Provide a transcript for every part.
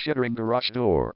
Kettering garage door.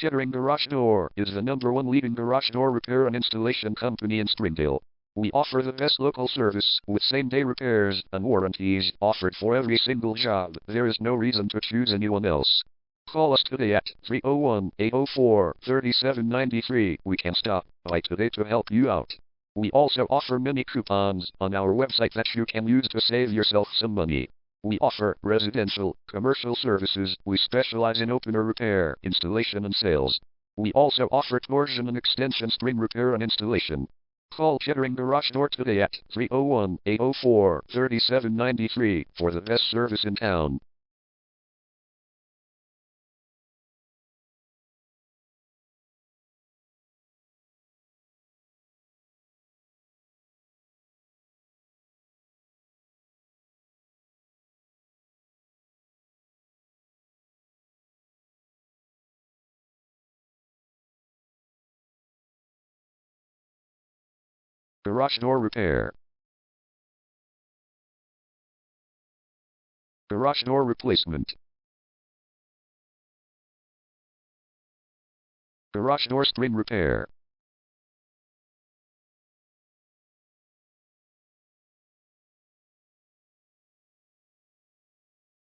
Kettering Garage Door is the #1 leading garage door repair and installation company in Springdale. We offer the best local service with same-day repairs and warranties offered for every single job. There is no reason to choose anyone else. Call us today at 301-804-3793. We can stop by today to help you out. We also offer many coupons on our website that you can use to save yourself some money. We offer residential, commercial services. We specialize in opener repair, installation and sales. We also offer torsion and extension string repair and installation. Call Kettering Garage Door today at 301-804-3793 for the best service in town. Garage door repair. Garage door replacement. Garage door string repair.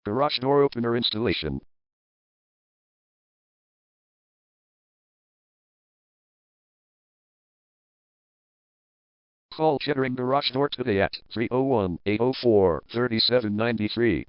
Garage door opener installation. Call Kettering Garage Door today at 301-804-3793.